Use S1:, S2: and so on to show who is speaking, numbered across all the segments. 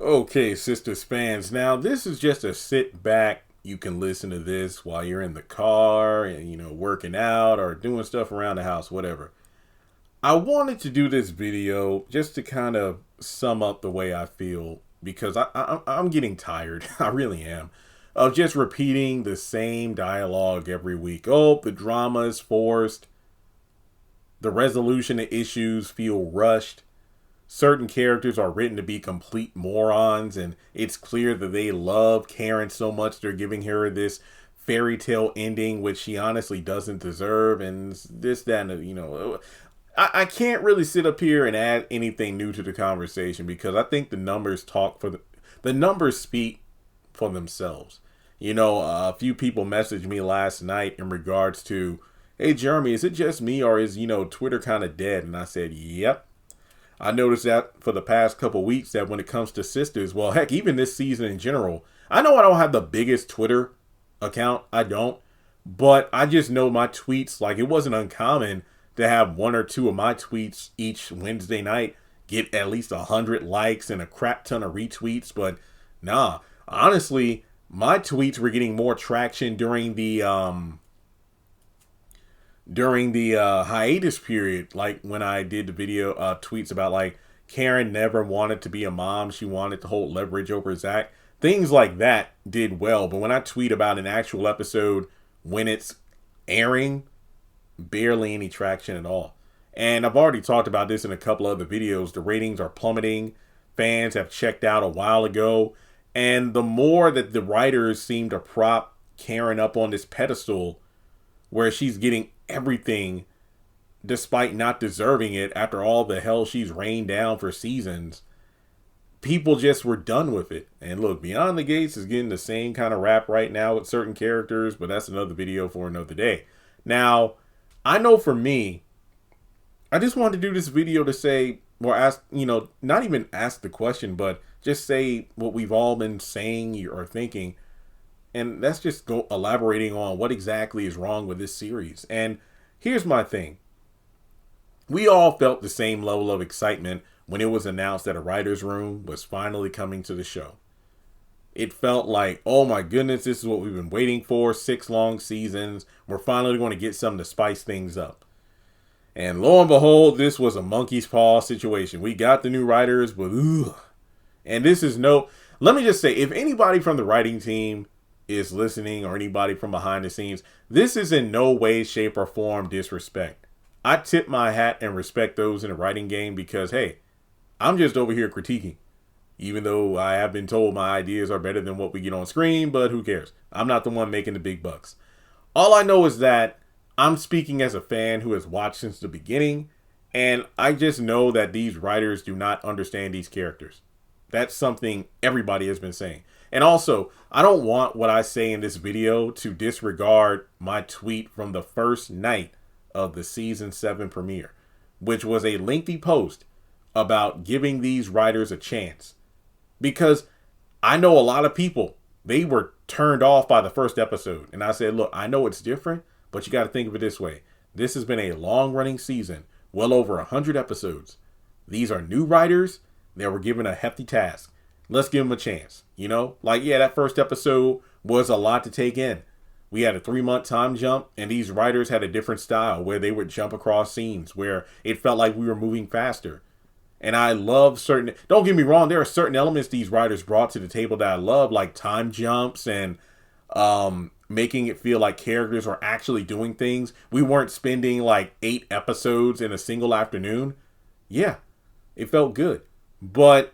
S1: Okay, Sistas fans. Now, this is just a sit back. You can listen to this while you're in the car and, working out or doing stuff around the house, whatever. I wanted to do this video just to kind of sum up the way I feel because I'm getting tired. I really am. Of just repeating the same dialogue every week. Oh, the drama is forced. The resolution of issues feel rushed. Certain characters are written to be complete morons, and it's clear that they love Karen so much they're giving her this fairy tale ending, which she honestly doesn't deserve, and this, that, and I can't really sit up here and add anything new to the conversation because I think the numbers talk for the numbers speak for themselves. A few people messaged me last night in regards to, hey, Jeremy, is it just me or is, Twitter kind of dead? And I said, yep. I noticed that for the past couple weeks that when it comes to Sistas, well, heck, even this season in general, I know I don't have the biggest Twitter account. I don't. But I just know my tweets, like it wasn't uncommon to have one or two of my tweets each Wednesday night get at least 100 likes and a crap ton of retweets. But nah, honestly, my tweets were getting more traction during the hiatus period, like when I did the video tweets about like Karen never wanted to be a mom, she wanted to hold leverage over Zach. Things like that did well, but when I tweet about an actual episode when it's airing, barely any traction at all. And I've already talked about this in a couple other videos. The ratings are plummeting. Fans have checked out a while ago. And the more that the writers seem to prop Karen up on this pedestal where she's getting everything despite not deserving it after all the hell she's rained down for seasons, people just were done with it. And look, Beyond the Gates is getting the same kind of rap right now with certain characters, but that's another video for another day. Now, I know for me, I just wanted to do this video to say, or ask, not even ask the question, but just say what we've all been saying or thinking. And that's just go elaborating on what exactly is wrong with this series. And here's my thing. We all felt the same level of excitement when it was announced that a writer's room was finally coming to the show. It felt like, oh my goodness, this is what we've been waiting for. 6 long seasons. We're finally going to get something to spice things up. And lo and behold, this was a monkey's paw situation. We got the new writers, but ugh. And this is let me just say, if anybody from the writing team is listening or anybody from behind the scenes, this is in no way, shape, or form disrespect. I tip my hat and respect those in the writing game because, hey, I'm just over here critiquing. Even though I have been told my ideas are better than what we get on screen, but who cares? I'm not the one making the big bucks. All I know is that I'm speaking as a fan who has watched since the beginning, and I just know that these writers do not understand these characters. That's something everybody has been saying. And also, I don't want what I say in this video to disregard my tweet from the first night of the season 7 premiere, which was a lengthy post about giving these writers a chance. Because I know a lot of people, they were turned off by the first episode. And I said, look, I know it's different, but you got to think of it this way. This has been a long-running season, well over 100 episodes. These are new writers that were given a hefty task. Let's give them a chance. That first episode was a lot to take in. We had a 3-month time jump, and these writers had a different style where they would jump across scenes where it felt like we were moving faster. And I love don't get me wrong, there are certain elements these writers brought to the table that I love, like time jumps and making it feel like characters are actually doing things. We weren't spending like 8 episodes in a single afternoon. Yeah, it felt good. But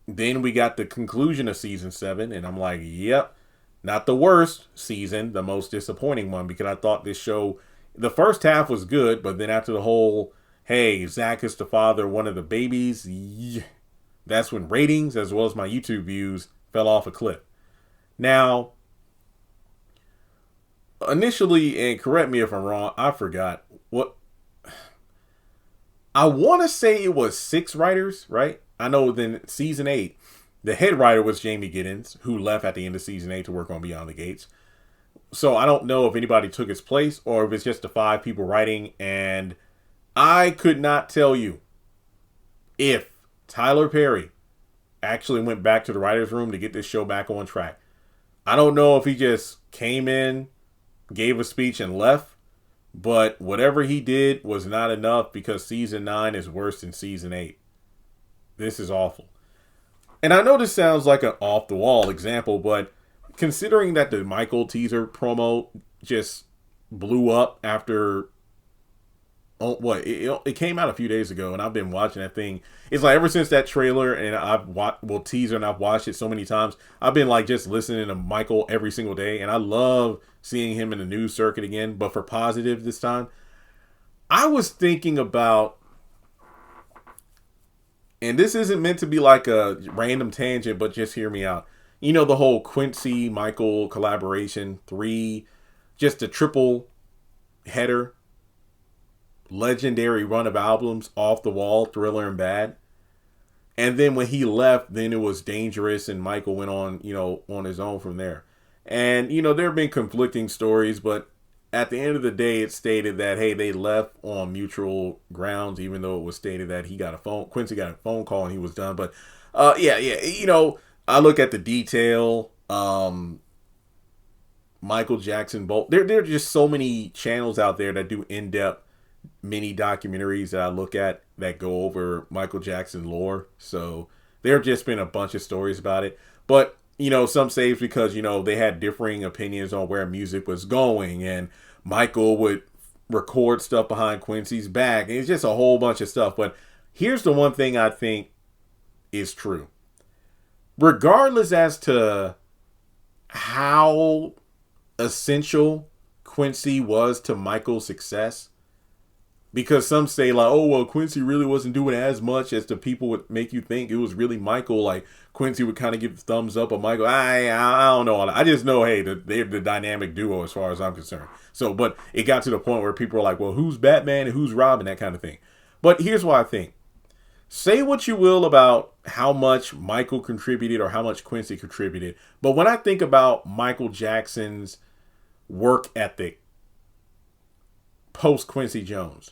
S1: then we got the conclusion of season 7, and I'm like, yep, not the worst season, the most disappointing one, because I thought this show, the first half was good, but then after the whole, hey, Zach is the father of one of the babies, that's when ratings, as well as my YouTube views, fell off a cliff. Now, initially, and correct me if I'm wrong, I forgot what, I want to say it was 6 writers, right? I know then season 8, the head writer was Jamie Giddens, who left at the end of season 8 to work on Beyond the Gates. So I don't know if anybody took his place or if it's just the 5 people writing. And I could not tell you if Tyler Perry actually went back to the writer's room to get this show back on track. I don't know if he just came in, gave a speech, and left, but whatever he did was not enough because season 9 is worse than season 8. This is awful. And I know this sounds like an off-the-wall example, but considering that the Michael teaser promo just blew up after... It came out a few days ago, and I've been watching that thing. It's like ever since that trailer, and teaser, and I've watched it so many times. I've been like just listening to Michael every single day, and I love seeing him in the news circuit again, but for positive this time. I was thinking about, and this isn't meant to be like a random tangent, but just hear me out. You know, the whole Quincy Michael collaboration, 3, just a triple header. Legendary run of albums, Off the Wall, Thriller, and Bad. And then when he left, then it was Dangerous, and Michael went on, on his own from there. And, there have been conflicting stories, but at the end of the day, it stated that, hey, they left on mutual grounds, even though it was stated that Quincy got a phone call and he was done. But, I look at the detail, Michael Jackson Bolt. There are just so many channels out there that do in-depth mini documentaries that I look at that go over Michael Jackson lore. So there have just been a bunch of stories about it. But, some say it's because, they had differing opinions on where music was going. And Michael would record stuff behind Quincy's back. And it's just a whole bunch of stuff. But here's the one thing I think is true. Regardless as to how essential Quincy was to Michael's success, because some say like, oh, well, Quincy really wasn't doing as much as the people would make you think. It was really Michael. Like Quincy would kind of give the thumbs up on Michael. I don't know. I just know, hey, they're the dynamic duo as far as I'm concerned. So, but it got to the point where people were like, well, who's Batman and who's Robin, that kind of thing. But here's what I think. Say what you will about how much Michael contributed or how much Quincy contributed. But when I think about Michael Jackson's work ethic post Quincy Jones,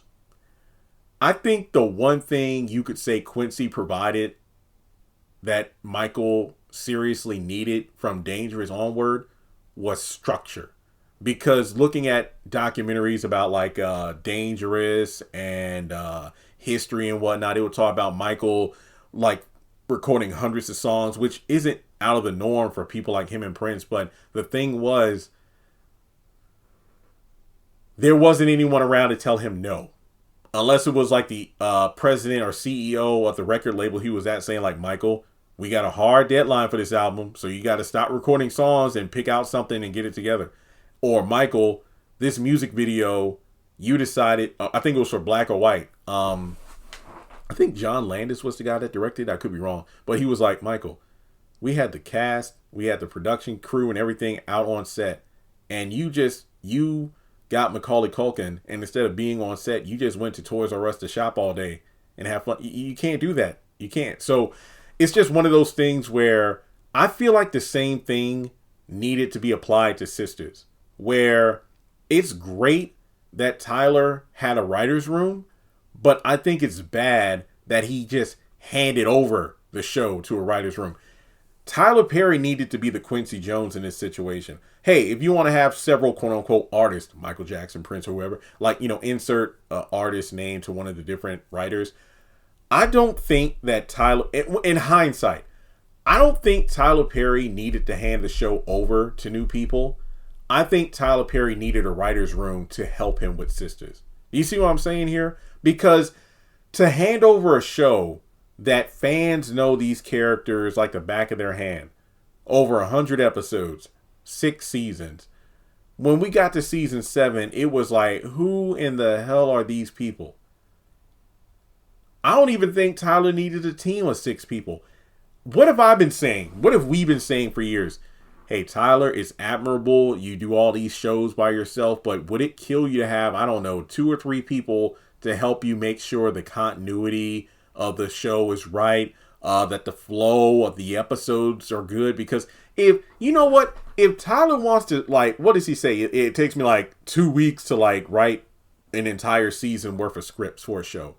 S1: I think the one thing you could say Quincy provided that Michael seriously needed from Dangerous onward was structure. Because looking at documentaries about like Dangerous and history and whatnot, it would talk about Michael like recording hundreds of songs, which isn't out of the norm for people like him and Prince. But the thing was, there wasn't anyone around to tell him no. Unless it was like the president or CEO of the record label he was at saying like, Michael, we got a hard deadline for this album, so you got to stop recording songs and pick out something and get it together. Or Michael, this music video, you decided, I think it was for Black or White. I think John Landis was the guy that directed. I could be wrong. But he was like, Michael, we had the cast, we had the production crew and everything out on set. And you got Macaulay Culkin, and instead of being on set, you just went to Toys R Us to shop all day and have fun. You can't do that. You can't. So it's just one of those things where I feel like the same thing needed to be applied to Sistas, where it's great that Tyler had a writer's room, but I think it's bad that he just handed over the show to a writer's room. Tyler Perry needed to be the Quincy Jones in this situation. Hey, if you want to have several quote unquote artists, Michael Jackson, Prince, or whoever, like, insert artist name to one of the different writers. I don't think that Tyler, in hindsight, I don't think Tyler Perry needed to hand the show over to new people. I think Tyler Perry needed a writer's room to help him with Sistas. You see what I'm saying here? Because to hand over a show that fans know these characters like the back of their hand, over 100 episodes, 6 seasons. When we got to season 7, it was like, who in the hell are these people? I don't even think Tyler needed a team of 6 people. What have I been saying? What have we been saying for years? Hey, Tyler, it's admirable. You do all these shows by yourself, but would it kill you to have, I don't know, 2 or 3 people to help you make sure the continuity of the show is right, that the flow of the episodes are good? Because if Tyler wants to, like, what does he say? It takes me like 2 weeks to like write an entire season worth of scripts for a show.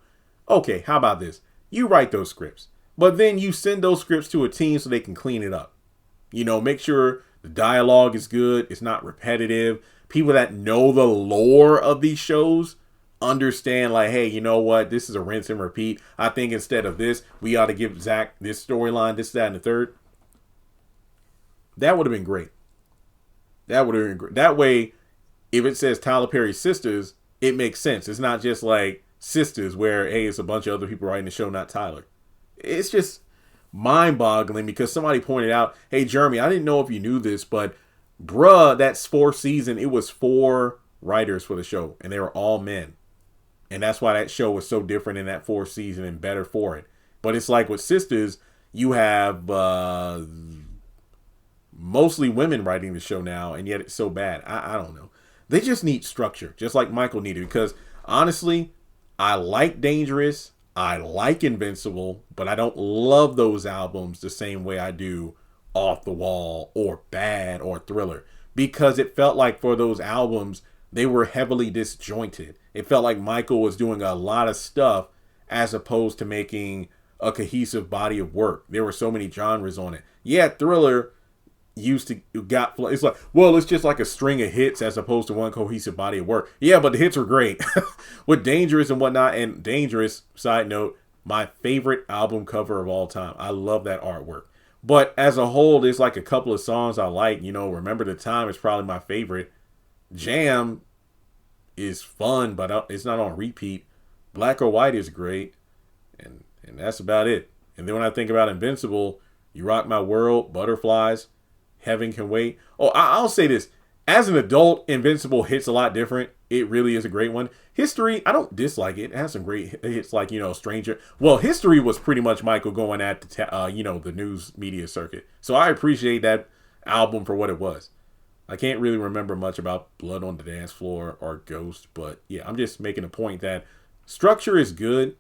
S1: Okay, how about this? You write those scripts. But then you send those scripts to a team so they can clean it up. You know, make sure the dialogue is good. It's not repetitive. People that know the lore of these shows understand, like, hey, you know what? This is a rinse and repeat. I think instead of this, we ought to give Zach this storyline, this, that, and the third. That would have been great. That would have been great. That way, if it says Tyler Perry's Sistas, it makes sense. It's not just like Sistas where, hey, it's a bunch of other people writing the show, not Tyler. It's just mind-boggling because somebody pointed out, hey, Jeremy, I didn't know if you knew this, but bruh, that's 4th season. It was 4 writers for the show, and they were all men. And that's why that show was so different in that 4th season and better for it. But it's like with Sistas, you have mostly women writing the show now, and yet it's so bad. I don't know. They just need structure, just like Michael needed. Because honestly, I like Dangerous. I like Invincible, but I don't love those albums the same way I do Off the Wall or Bad or Thriller. Because it felt like for those albums, they were heavily disjointed. It felt like Michael was doing a lot of stuff as opposed to making a cohesive body of work. There were so many genres on it. Yeah, Thriller it's like, well, it's just like a string of hits as opposed to one cohesive body of work. Yeah, but the hits are great. With Dangerous and whatnot. And Dangerous, side note, my favorite album cover of all time. I love that artwork. But as a whole, there's like a couple of songs I like. You know, Remember the Time is probably my favorite. Jam is fun, but it's not on repeat. Black or White is great. And that's about it. And then when I think about Invincible, You Rock My World, Butterflies, Heaven Can Wait. Oh, I'll say this. As an adult, Invincible hits a lot different. It really is a great one. History, I don't dislike it. It has some great hits like, Stranger. Well, History was pretty much Michael going at the news media circuit. So I appreciate that album for what it was. I can't really remember much about Blood on the Dance Floor or Ghost. But yeah, I'm just making a point that structure is good.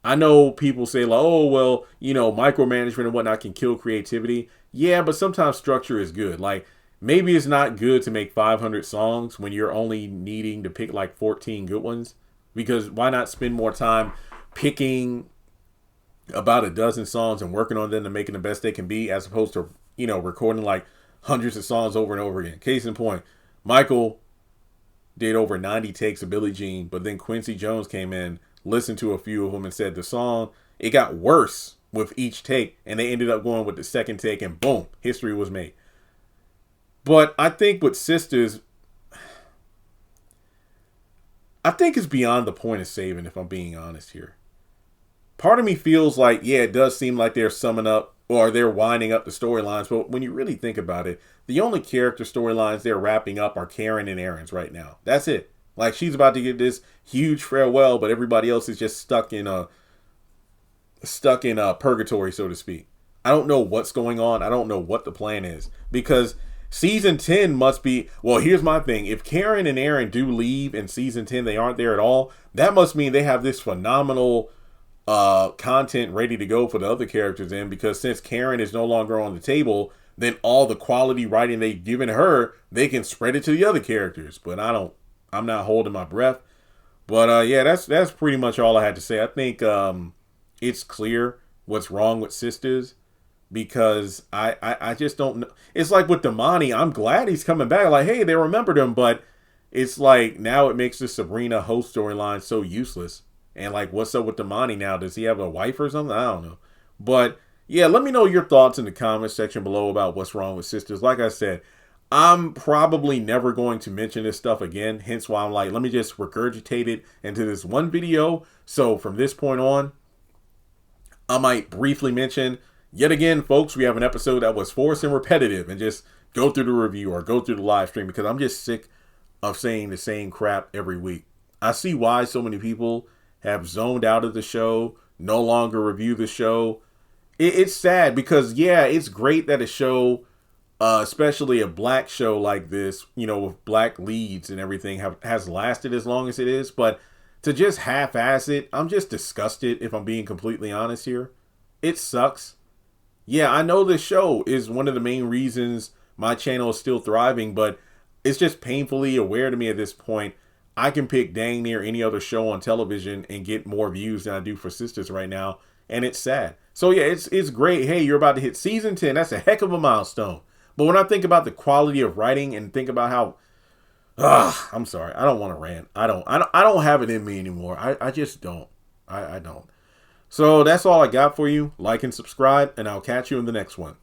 S1: I know people say, like, oh, well, micromanagement and whatnot can kill creativity. Yeah, but sometimes structure is good. Like, maybe it's not good to make 500 songs when you're only needing to pick like 14 good ones. Because why not spend more time picking about a dozen songs and working on them to make it the best they can be, as opposed to, recording like hundreds of songs over and over again. Case in point, Michael did over 90 takes of Billie Jean, but then Quincy Jones came in, listened to a few of them, and said the song, it got worse with each take, and they ended up going with the second take, and boom, history was made. But I think with Sistas, I think it's beyond the point of saving, if I'm being honest here. Part of me feels like, yeah, it does seem like they're summing up, or they're winding up the storylines, but when you really think about it, the only character storylines they're wrapping up are Karen and Aaron's right now. That's it. Like, she's about to get this huge farewell, but everybody else is just stuck in a purgatory, so to speak. I don't know what's going on. I don't know what the plan is, because season 10 must be, well, here's my thing. If Karen and Aaron do leave in season 10, they aren't there at all, that must mean they have this phenomenal content ready to go for the other characters in, because since Karen is no longer on the table, then all the quality writing they've given her, they can spread it to the other characters. But I'm not holding my breath. But yeah, that's pretty much all I had to say. I think it's clear what's wrong with Sistas, because I just don't know. It's like with Damani, I'm glad he's coming back. Like, hey, they remembered him, but it's like now it makes the Sabrina host storyline so useless. And like, what's up with Damani now? Does he have a wife or something? I don't know. But yeah, let me know your thoughts in the comment section below about what's wrong with Sistas. Like I said, I'm probably never going to mention this stuff again. Hence why I'm like, let me just regurgitate it into this one video. So from this point on, I might briefly mention, yet again, folks, we have an episode that was forced and repetitive, and just go through the review or go through the live stream, because I'm just sick of saying the same crap every week. I see why so many people have zoned out of the show, no longer review the show. It's sad, because yeah, it's great that a show, especially a black show like this, with black leads and everything, has lasted as long as it is. But to just half-ass it, I'm just disgusted, if I'm being completely honest here. It sucks. Yeah, I know this show is one of the main reasons my channel is still thriving, but it's just painfully aware to me at this point. I can pick dang near any other show on television and get more views than I do for Sistas right now. and it's sad. So yeah, it's great. Hey, you're about to hit season 10. That's a heck of a milestone. But when I think about the quality of writing and think about how, I'm sorry, I don't want to rant. I don't have it in me anymore. I just don't. I don't. So that's all I got for you. Like and subscribe, and I'll catch you in the next one.